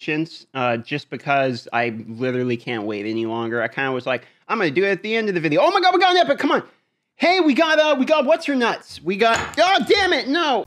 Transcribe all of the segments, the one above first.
just because I literally can't wait any longer. I kind of was like, I'm going to do it at the end of the video. Oh my God, we got an epic. Come on. Hey, we got what's her nuts? We got, oh, damn it. No.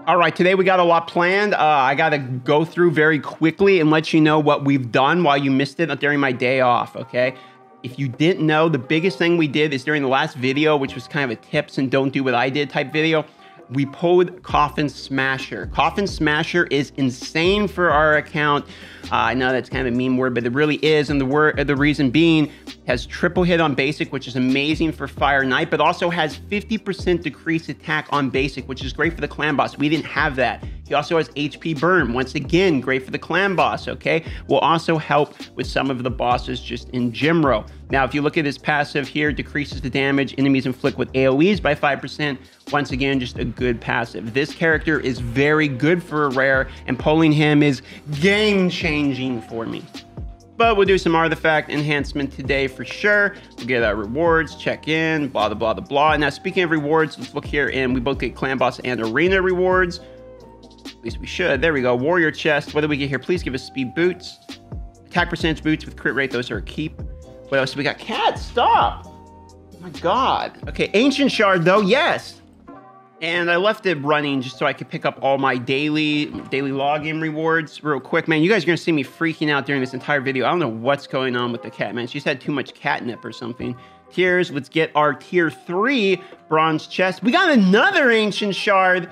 All right, today we got a lot planned. I got to go through very quickly and let you know what we've done while you missed it during my day off, okay? If you didn't know, the biggest thing we did is during the last video, which was kind of a tips and don't do what I did type video, we pulled Coffin Smasher. Coffin Smasher is insane for our account. I know that's kind of a mean word, but it really is. And the reason being, has triple hit on basic, which is amazing for Fire Knight, but also has 50% decreased attack on basic, which is great for the clan boss. We didn't have that. He also has HP burn. Once again, great for the clan boss, okay? Will also help with some of the bosses just in Jimro. Now, if you look at his passive here, decreases the damage enemies inflict with AoEs by 5%. Once again, just a good passive. This character is very good for a rare, and pulling him is game-changing for me. But we'll do some artifact enhancement today for sure. We'll get our rewards, check in, blah, blah, blah, blah, blah. Now, speaking of rewards, let's look here, and we both get clan boss and arena rewards. At least we should. There we go. Warrior chest. What do we get here? Please give us speed boots. Attack percentage boots with crit rate. Those are a keep. What else do we got? Cat, stop. Oh my God. Okay, ancient shard though. Yes. And I left it running just so I could pick up all my daily login rewards real quick. Man, you guys are going to see me freaking out during this entire video. I don't know what's going on with the cat, man. She's had too much catnip or something. Tiers, let's get our tier 3 bronze chest. We got another ancient shard.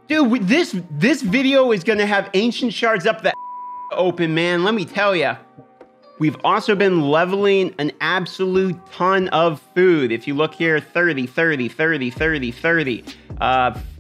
Dude, this video is going to have ancient shards up the open, man. Let me tell you. We've also been leveling an absolute ton of food. If you look here, 30, 30, 30, 30, 30.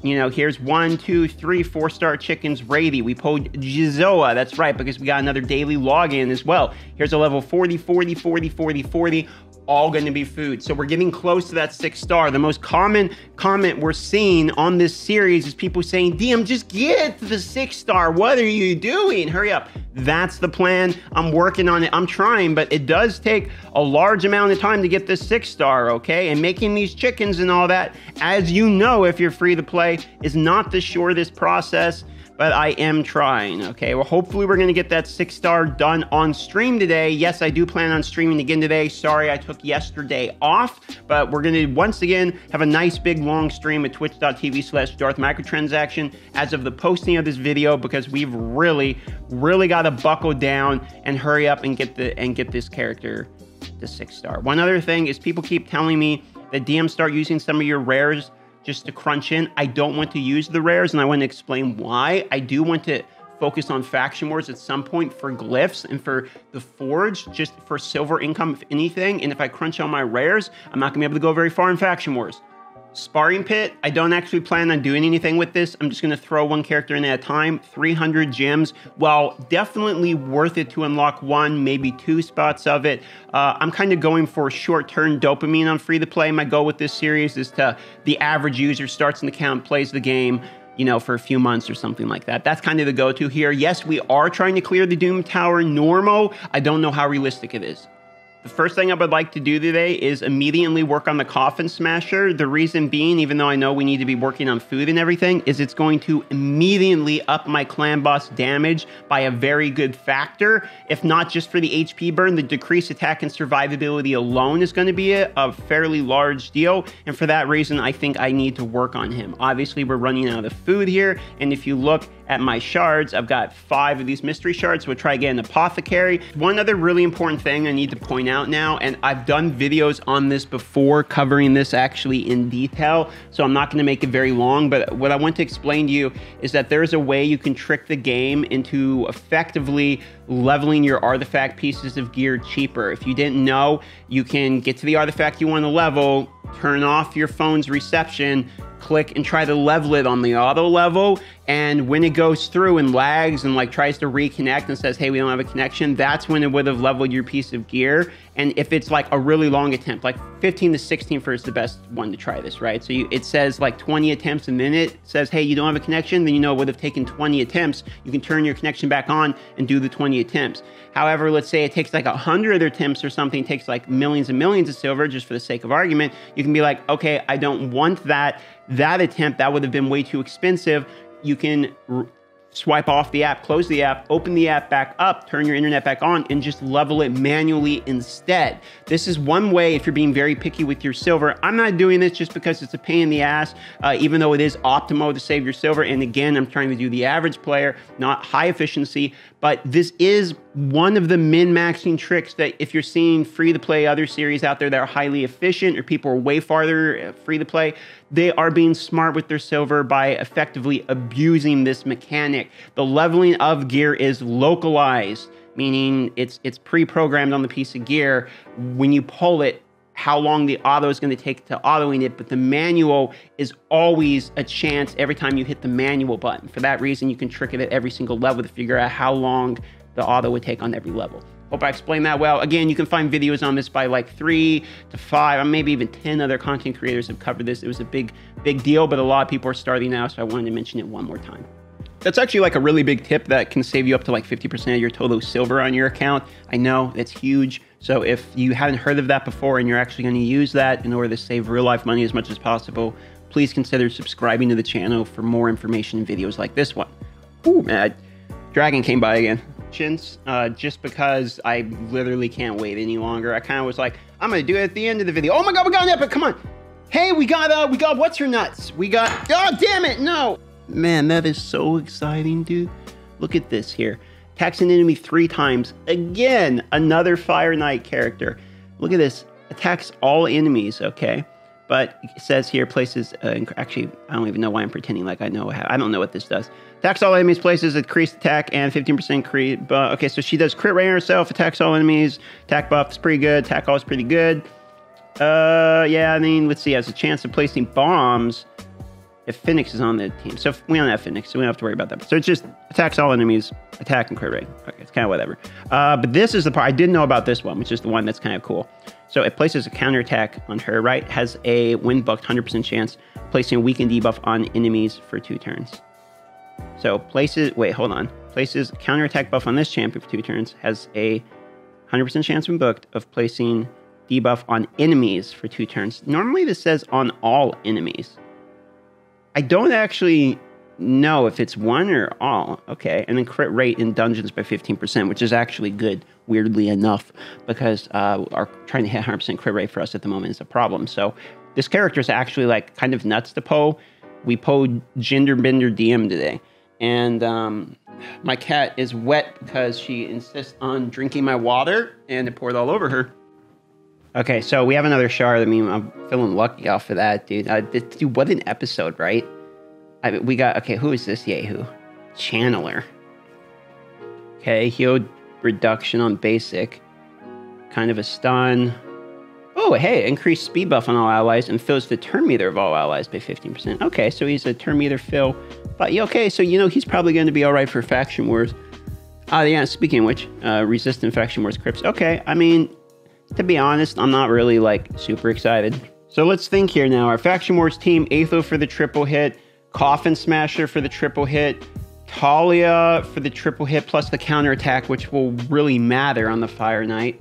You know, here's 1, 2, 3, 4-star chickens ready. We pulled Jizoa, that's right, because we got another daily login as well. Here's a level 40, 40, 40, 40, 40. All going to be food. So we're getting close to that 6-star. The most common comment we're seeing on this series is people saying, DM, just get to the 6-star. What are you doing? Hurry up. That's the plan. I'm working on it. I'm trying, but it does take a large amount of time to get this 6-star, okay? And making these chickens and all that, as you know, if you're free to play, is not the shortest process. But I am trying, okay? Well, hopefully we're gonna get that 6-star done on stream today. Yes, I do plan on streaming again today. Sorry, I took yesterday off, but we're gonna, once again, have a nice big long stream at twitch.tv/Darth Microtransaction as of the posting of this video, because we've really gotta buckle down and hurry up and get this character to 6-star. One other thing is people keep telling me that DM start using some of your rares just to crunch in. I don't want to use the rares, and I want to explain why. I do want to focus on faction wars at some point for glyphs and for the forge, just for silver income, if anything. And if I crunch on my rares, I'm not gonna be able to go very far in faction wars. Sparring pit, I don't actually plan on doing anything with this. I'm just gonna throw one character in at a time. 300 gems, while definitely worth it to unlock 1, maybe 2 spots of it. I'm kind of going for short-term dopamine on free to play. My goal with this series is to, the average user starts an account, plays the game, you know, for a few months or something like that. That's kind of the go-to here. Yes, we are trying to clear the Doom Tower normal. I don't know how realistic it is. The first thing I would like to do today is immediately work on the Coffin Smasher. The reason being, even though I know we need to be working on food and everything, is it's going to immediately up my clan boss damage by a very good factor. If not just for the HP burn, the decreased attack and survivability alone is going to be a fairly large deal. And for that reason, I think I need to work on him. Obviously, we're running out of food here. And if you look at my shards, I've got 5 of these mystery shards. So we'll try again, apothecary. One other really important thing I need to point out now, and I've done videos on this before covering this actually in detail, so I'm not going to make it very long, but what I want to explain to you is that there's a way you can trick the game into effectively leveling your artifact pieces of gear cheaper. If you didn't know, you can get to the artifact you want to level, turn off your phone's reception, click and try to level it on the auto level, and when it goes through and lags and like tries to reconnect and says, hey, we don't have a connection, that's when it would have leveled your piece of gear. And if it's like a really long attempt, like 15 to 16 is the best one to try this, right? So it says like 20 attempts a minute, says, hey, you don't have a connection, then you know it would have taken 20 attempts. You can turn your connection back on and do the 20 attempts. However, let's say it takes like 100 attempts or something, takes like millions and millions of silver, just for the sake of argument. You can be like, okay, I don't want that attempt, that would have been way too expensive. you can swipe off the app, close the app, open the app back up, turn your internet back on, and just level it manually instead. This is one way if you're being very picky with your silver. I'm not doing this just because it's a pain in the ass, even though it is optimal to save your silver. And again, I'm trying to do the average player, not high efficiency, but this is one of the min-maxing tricks that if you're seeing free-to-play other series out there that are highly efficient or people are way farther free-to-play, they are being smart with their silver by effectively abusing this mechanic. The leveling of gear is localized, meaning it's pre-programmed on the piece of gear. When you pull it, how long the auto is going to take to autoing it, but the manual is always a chance every time you hit the manual button. For that reason, you can trick it at every single level to figure out how long the auto would take on every level. Hope I explained that well. Again, you can find videos on this by like 3 to 5, or maybe even 10 other content creators have covered this. It was a big deal, but a lot of people are starting now, so I wanted to mention it one more time. That's actually like a really big tip that can save you up to like 50% of your total silver on your account. I know that's huge. So if you haven't heard of that before and you're actually going to use that in order to save real life money as much as possible, please consider subscribing to the channel for more information and videos like this one. Ooh, man, dragon came by again. Just because I literally can't wait any longer. I kind of was like, I'm going to do it at the end of the video. Oh my God, we got an epic, come on. Hey, we got what's her nuts? We got, oh, damn it, no. Man, that is so exciting, dude. Look at this here. Attacks an enemy 3 times. Again, another Fire Knight character. Look at this. Attacks all enemies, okay? But it says here places, actually, I don't even know why I'm pretending like I know. I don't know what this does. Attacks all enemies, places increased attack and 15% crit. But okay, so she does crit rate on herself, attacks all enemies. Attack buff is pretty good. Attack all is pretty good. Yeah, I mean, let's see. Has a chance of placing bombs if Phoenix is on the team. So we don't have Phoenix, so we don't have to worry about that. So it's just attacks all enemies, attack and crit rate. Okay, it's kind of whatever. But this is the part I didn't know about this one, which is the one that's kind of cool. So it places a counterattack on her, right? Has a win bucked 100% chance, placing a weakened debuff on enemies for 2 turns. So places, wait, hold on. Places counterattack buff on this champion for 2 turns, has a 100% chance when booked of placing debuff on enemies for 2 turns. Normally this says on all enemies. I don't actually know if it's one or all. Okay, and then crit rate in dungeons by 15%, which is actually good, weirdly enough, because our trying to hit 100% crit rate for us at the moment is a problem. So this character is actually like kind of nuts to pull. We pulled Gender Bender DM today, and my cat is wet because she insists on drinking my water, and it poured all over her. Okay, so we have another shard. I mean, I'm feeling lucky off of that, dude. Dude, what an episode, right? I mean, we got, okay, who is this Yahoo? Channeler. Okay, heal reduction on basic. Kind of a stun. Oh, hey, increased speed buff on all allies and fills the turn meter of all allies by 15%. Okay, so he's a turn meter fill. But, okay, so, you know, he's probably going to be all right for Faction Wars. Yeah, speaking of which, resistant Faction Wars Crips. Okay, I mean, to be honest, I'm not really, like, super excited. So let's think here now. Our Faction Wars team, Aetho for the triple hit, Coffin Smasher for the triple hit, Talia for the triple hit plus the counterattack, which will really matter on the Fire Knight.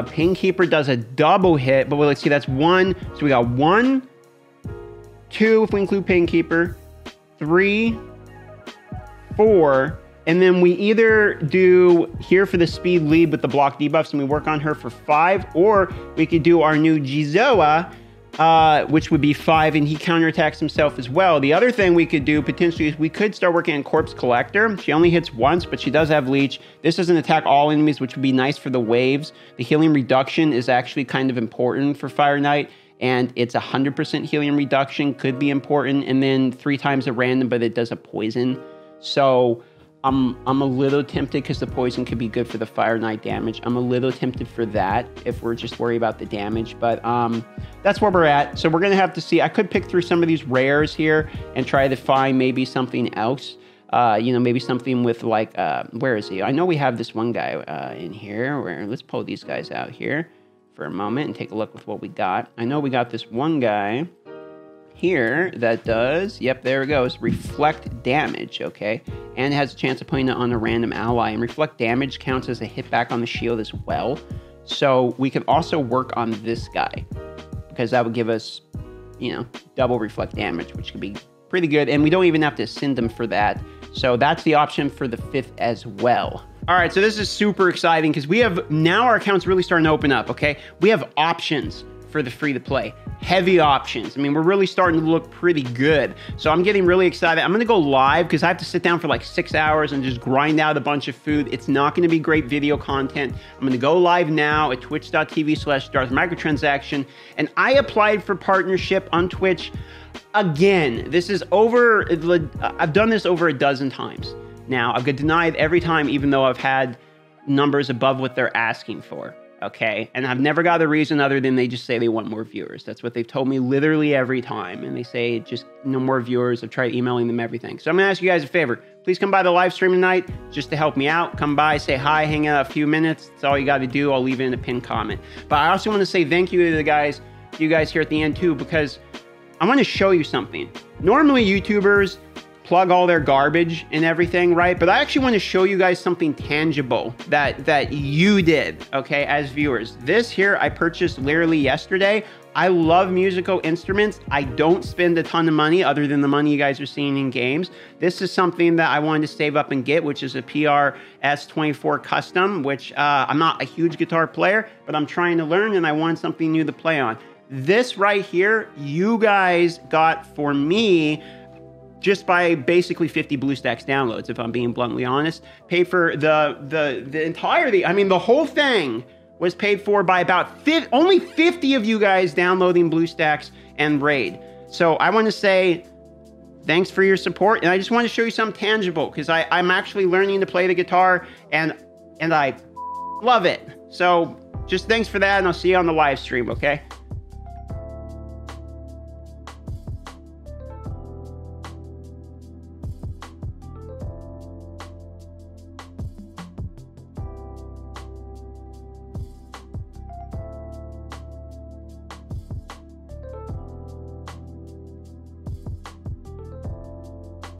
Painkeeper does a double hit, but let's see, that's 1. So we got 1, 2, if we include Painkeeper, 3, 4, and then we either do here for the speed lead with the block debuffs and we work on her for 5, or we could do our new Jizoa, which would be 5, and he counterattacks himself as well. The other thing we could do potentially is we could start working on Corpse Collector. She only hits once, but she does have Leech. This doesn't attack all enemies, which would be nice for the waves. The healing reduction is actually kind of important for Fire Knight, and it's 100% healing reduction, could be important, and then 3 times a random, but it does a poison. So I'm a little tempted because the poison could be good for the Fire Knight damage. I'm a little tempted for that if we're just worried about the damage, but that's where we're at. So we're gonna have to see. I could pick through some of these rares here and try to find maybe something else. You know, maybe something with like, where is he? I know we have this one guy in here. Let's pull these guys out here for a moment and take a look with what we got. I know we got this one guy here that does, yep, there it goes, reflect damage, okay? And has a chance of putting it on a random ally. And reflect damage counts as a hit back on the shield as well. So we can also work on this guy, because that would give us, you know, double reflect damage, which could be pretty good. And we don't even have to send them for that. So that's the option for the 5th as well. All right, so this is super exciting because we have, now our account's really starting to open up, okay? We have options for the free to play, heavy options. I mean, we're really starting to look pretty good. So I'm getting really excited. I'm gonna go live because I have to sit down for like 6 hours and just grind out a bunch of food. It's not gonna be great video content. I'm gonna go live now at twitch.tv/Darth Microtransaction. And I applied for partnership on Twitch. Again, this is over, I've done this over a dozen times. Now, I've got denied every time, even though I've had numbers above what they're asking for. Okay, and I've never got a reason other than they just say they want more viewers. That's what they've told me literally every time. And they say just no more viewers. I've tried emailing them everything. So I'm gonna ask you guys a favor. Please come by the live stream tonight just to help me out. Come by, say hi, hang out a few minutes. That's all you gotta do. I'll leave it in a pinned comment. But I also wanna say thank you to you guys here at the end too, because I wanna show you something. Normally YouTubers plug all their garbage and everything, right? But I actually want to show you guys something tangible that you did, okay, as viewers. This here I purchased literally yesterday. I love musical instruments. I don't spend a ton of money other than the money you guys are seeing in games. This is something that I wanted to save up and get, which is a PRS-24 custom, which I'm not a huge guitar player, but I'm trying to learn and I wanted something new to play on. This right here, you guys got for me just by basically 50 BlueStacks downloads, if I'm being bluntly honest. Paid for the entirety, I mean, the whole thing was paid for by about only 50 of you guys downloading BlueStacks and Raid. So I want to say thanks for your support, and I just want to show you something tangible, because I'm actually learning to play the guitar, and I love it. So just thanks for that, and I'll see you on the live stream, okay?